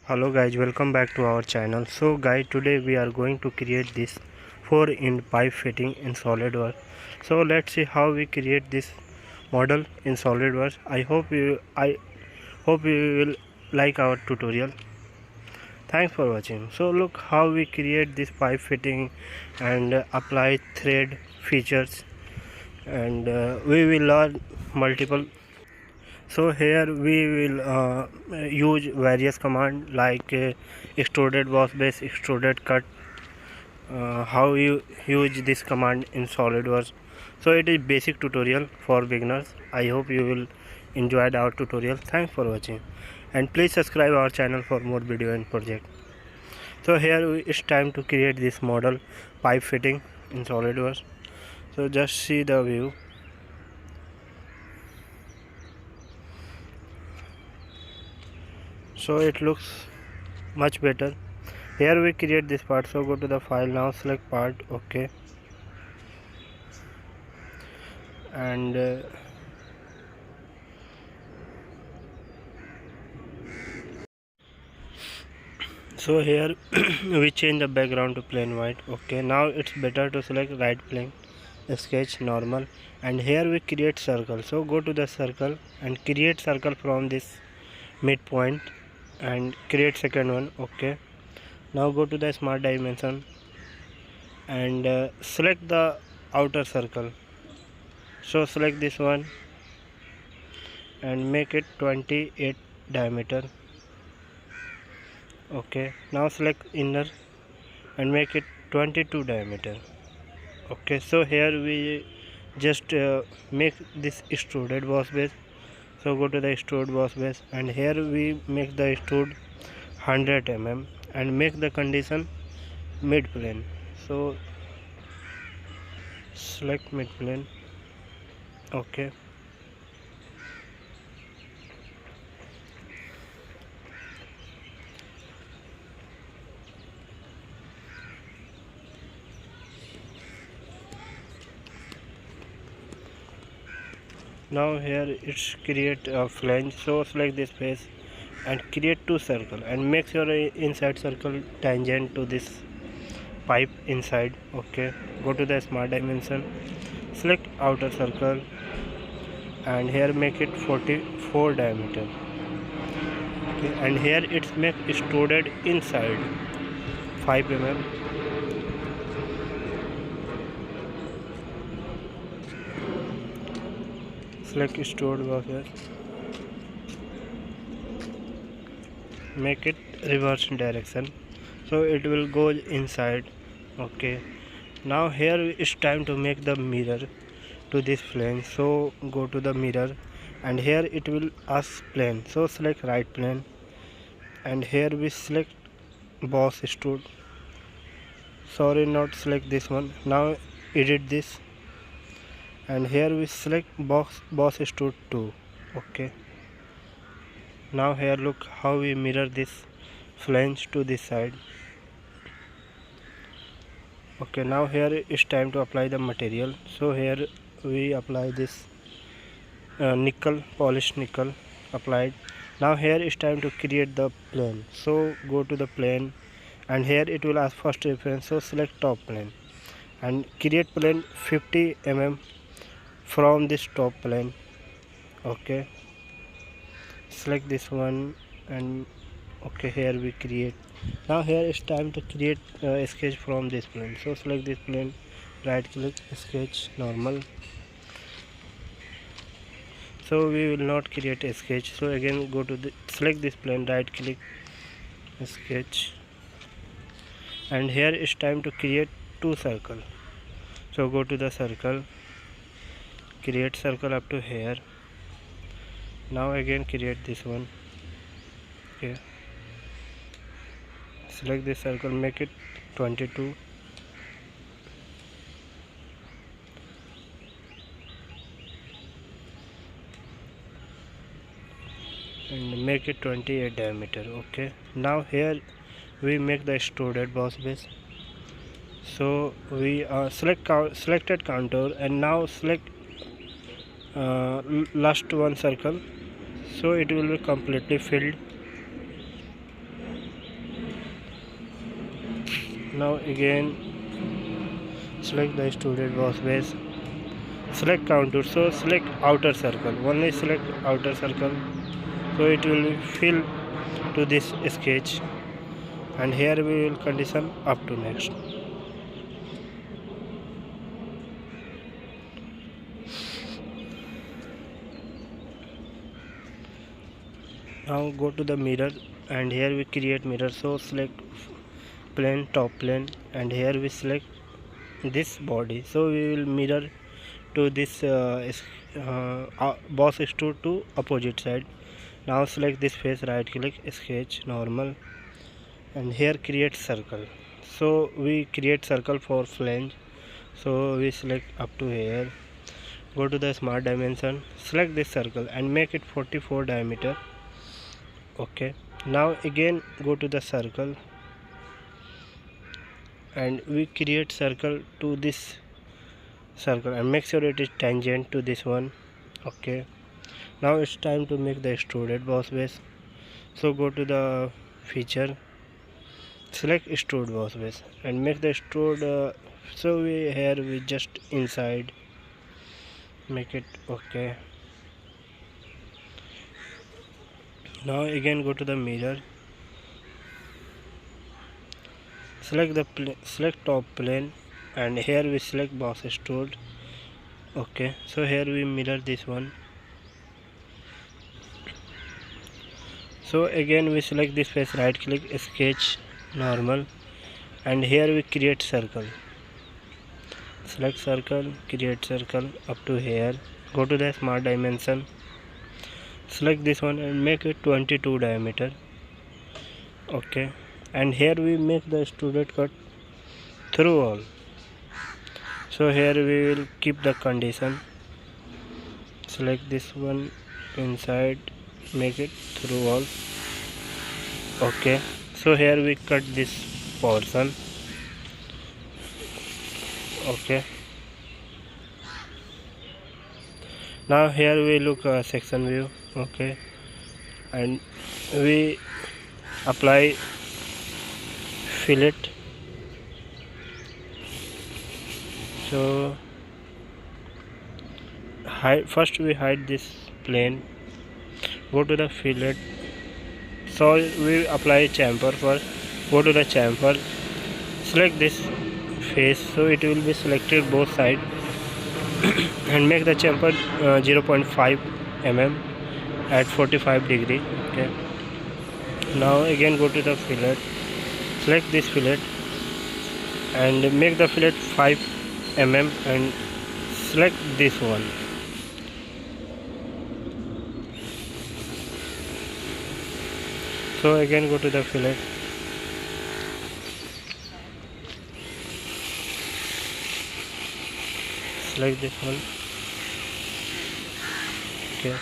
Hello guys, welcome back to our channel. So guys, today we are going to create this 4-inch pipe fitting in Solidworks. So let's see how we create this model in Solidworks. I hope you will like our tutorial. Thanks for watching. So look how we create this pipe fitting and apply thread features, and we will learn multiple. So here we will use various commands like extruded boss base, extruded cut. How you use this command in SolidWorks. So it is basic tutorial for beginners. I hope you will enjoy our tutorial. Thanks for watching, and please subscribe our channel for more video and project. So here it's time to create this model pipe fitting in SolidWorks. So just see the view. So it looks much better. Here we create this part. So go to the file, now select part, okay, and so here we change the background to plain white. Okay, now it's better to select right plane, sketch, normal, and here we create circle. So go to the circle and create circle from this midpoint and create second one. Okay, now go to the smart dimension and select the outer circle. So select this one and make it 28 diameter. Okay, now select inner and make it 22 diameter. Okay, so here we just make this extruded boss base. So go to the extrude boss base and here we make the extrude 100 mm and make the condition mid plane. So select mid plane. Okay, now here it's create a flange. So select this face and create two circle and make sure inside circle tangent to this pipe inside. Okay, go to the smart dimension, select outer circle and here make it 44 diameter. Okay, and here it's make extruded inside 5 mm. Select extrude boss here, make it reverse direction so it will go inside. Okay, now here it's time to make the mirror to this plane. So go to the mirror and here it will ask plane. So select right plane and here we select boss extrude. Sorry, not select this one. Now edit this and here we select boss extrude 2. Okay, now here look how we mirror this flange to this side. Okay, now here it's time to apply the material. So here we apply this nickel, polished nickel applied. Now here it's time to create the plane. So go to the plane and here it will ask first reference. So select top plane and create plane 50 mm from this top plane. Okay, select this one and okay, here we create. Now here it's time to create a sketch from this plane. So select this plane, right click, sketch, normal. So we will not create a sketch. So again go to the select this plane, right click, sketch, and here it's time to create two circle. So go to the circle, create circle up to here. Now again create this one. Okay, select this circle, make it 22 and make it 28 diameter. Okay, now here we make the extruded boss base. So we selected contour and now select last one circle, so it will be completely filled. Now again select the extruded boss base, select contour, so select outer circle, only select outer circle, so it will fill to this sketch, and here we will condition up to next. Now go to the mirror, and here we create mirror, so select plane, top plane, and here we select this body, so we will mirror to this boss extrude to opposite side. Now select this face, right click, sketch normal, and here create circle, so we create circle for flange, so we select up to here, go to the smart dimension, select this circle and make it 44 diameter. Okay, now again go to the circle and we create circle to this circle and make sure it is tangent to this one. Okay, now it's time to make the extruded boss base, so go to the feature, select extrude boss base and make the extrude, so we just inside make it. Okay, now again go to the mirror, select select top plane, and here we select boss extrude. Okay, so here we mirror this one, so again we select this face, right click, sketch normal, and here we create circle, select circle, create circle up to here, go to the smart dimension, select this one and make it 22 diameter. Okay, and here we make the extruded cut through all, so here we will keep the condition, select this one inside, make it through all. Okay, so here we cut this portion. Okay, now here we look section view. Okay, and we apply fillet, so first we hide this plane, go to the fillet, so we apply chamfer first, go to the chamfer, select this face, so it will be selected both side and make the chamfer 0.5 mm at 45 degree. Okay, now again go to the fillet, select this fillet and make the fillet 5 mm and select this one. So again go to the fillet, select this one. Okay,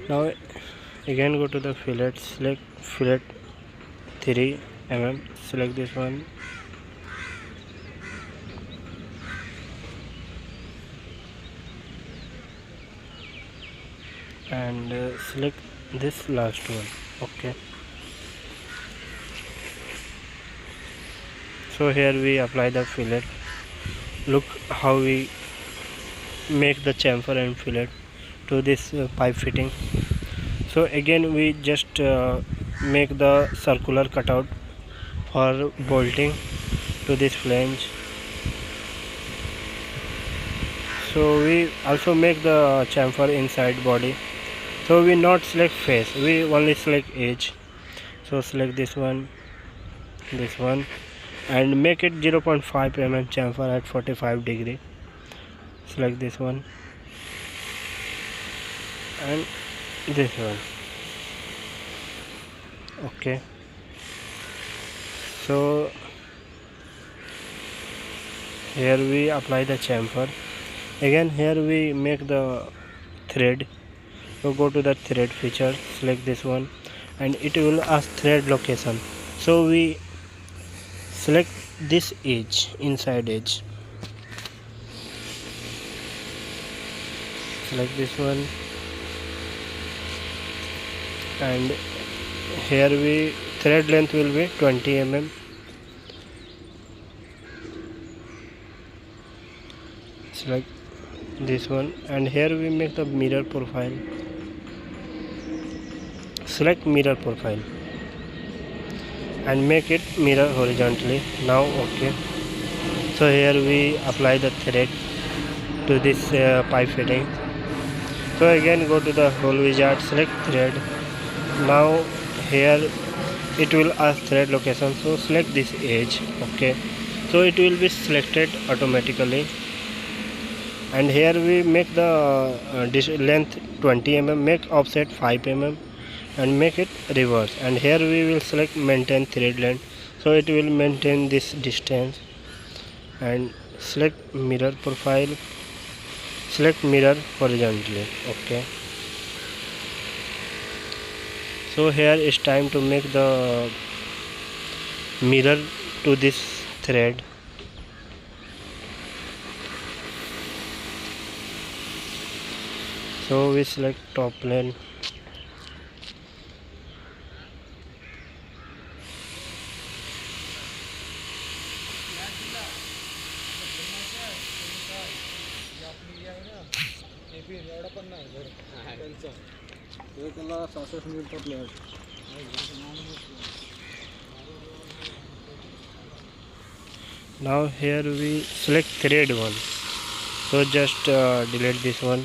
now again go to the fillet, select fillet 3 mm, select this one, and select this last one. Okay, so here we apply the fillet, look how we make the chamfer and fillet to this pipe fitting. So again we just make the circular cutout for bolting to this flange, so we also make the chamfer inside body, so we not select face, we only select edge, so select this one, and make it 0.5 mm chamfer at 45 degree, select this one and this one. Okay, so here we apply the chamfer, again here we make the thread, so go to the thread feature, select this one and it will ask thread location, so we select this edge, inside edge, select this one and here we thread length will be 20 mm. Select this one, and here we make the mirror profile. Select mirror profile and make it mirror horizontally. Now OK. So here we apply the thread to this pipe fitting. So again go to the hole wizard, select thread. Now here it will ask thread location, so select this edge. OK, so it will be selected automatically, and here we make the length 20 mm, make offset 5 mm and make it reverse, and here we will select maintain thread length, so it will maintain this distance, and select mirror profile, select mirror horizontally. OK, so here is time to make the mirror to this thread. So we select top plane, now here we select thread 1, so just delete this one.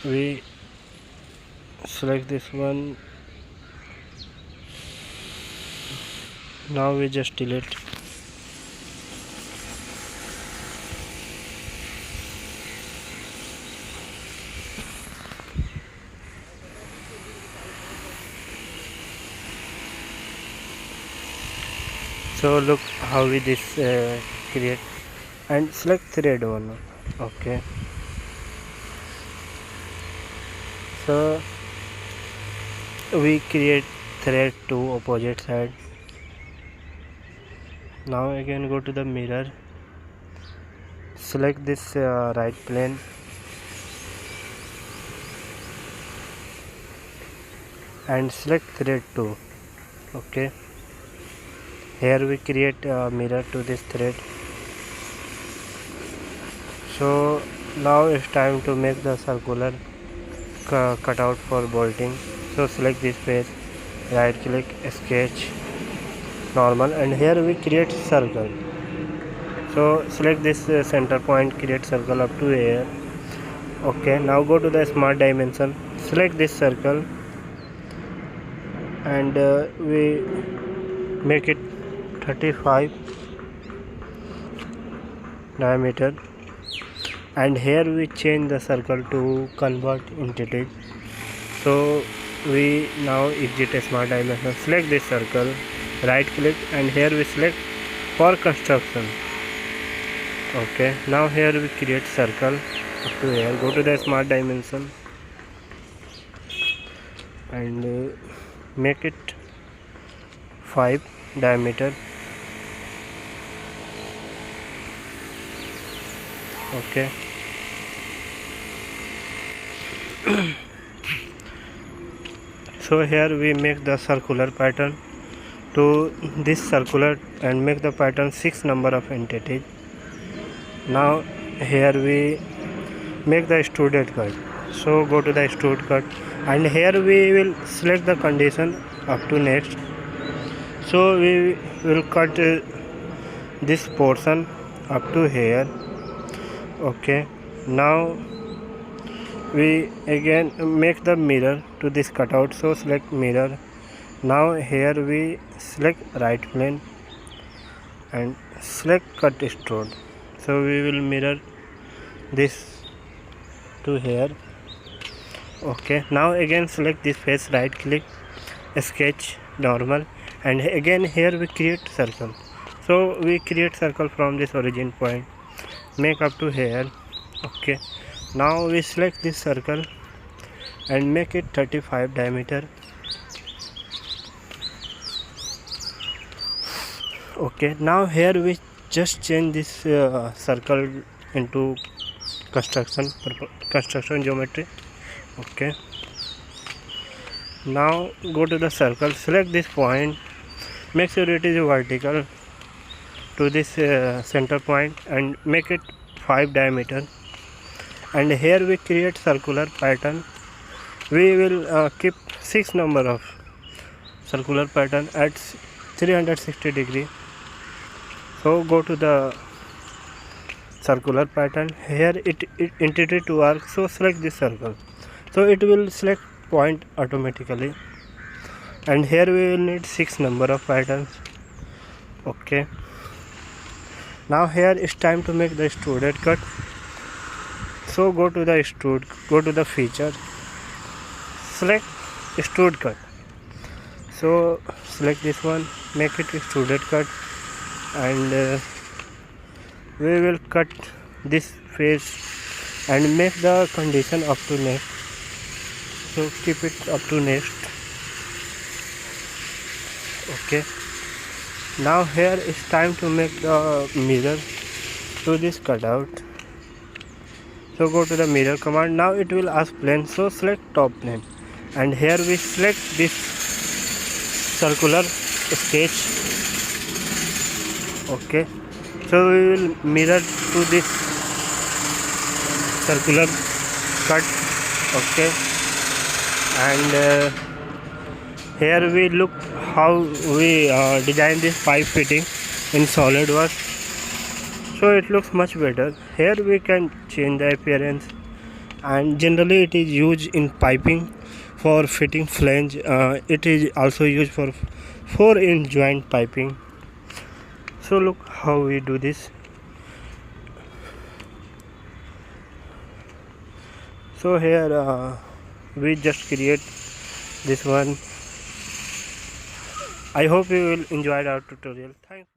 We select this one, now we just delete. So look how we this create, and select thread 1. OK, so we create thread 2 opposite side. Now again go to the mirror, select this right plane, and select thread 2. OK, here we create a mirror to this thread. So now it's time to make the circular cutout for bolting. So select this face, right click, sketch, normal, and here we create circle. So select this center point, create circle up to here. OK, now go to the smart dimension, select this circle, and we make it 35 diameter, and here we change the circle to convert entity. So we now exit a smart dimension, select this circle, right click, and here we select for construction. OK, now here we create circle up to here, go to the smart dimension and make it 5 diameter. OK, so here we make the circular pattern to this circular and make the pattern 6 number of entities. Now here we make the extruded cut, so go to the extrude cut, and here we will select the condition up to next. So we will cut this portion up to here. OK, now we again make the mirror to this cutout, so select mirror. Now here we select right plane and select cut extrude, so we will mirror this to here. OK, now again select this face, right click, sketch, normal, and again here we create circle. So we create circle from this origin point, make up to here. OK, now we select this circle and make it 35 diameter. OK, now here we just change this circle into construction geometry. Okay, now go to the circle, select this point, make sure it is vertical to this center point and make it 5 diameter. And here we create circular pattern. We will keep 6 number of circular pattern at 360 degree. So go to the circular pattern. Here it entity to arc, so select this circle, so it will select point automatically. And here we will need 6 number of patterns. Okay, now here it's time to make the extruded cut. So go to the extrude, go to the feature, select extrude cut. So select this one, make it extruded cut, and we will cut this face and make the condition up to next. So keep it up to next. Okay, now here it's time to make the mirror to this cutout. So go to the mirror command. Now it will ask plane, so select top plane, and here we select this circular sketch. Okay, so we will mirror to this circular cut. Okay, and here we look how we design this pipe fitting in Solidworks. So it looks much better. Here we can change the appearance, and generally it is used in piping for fitting flange. It is also used for 4-inch joint piping. So look how we do this. So here we just create this one. I hope you will enjoy our tutorial. Thanks.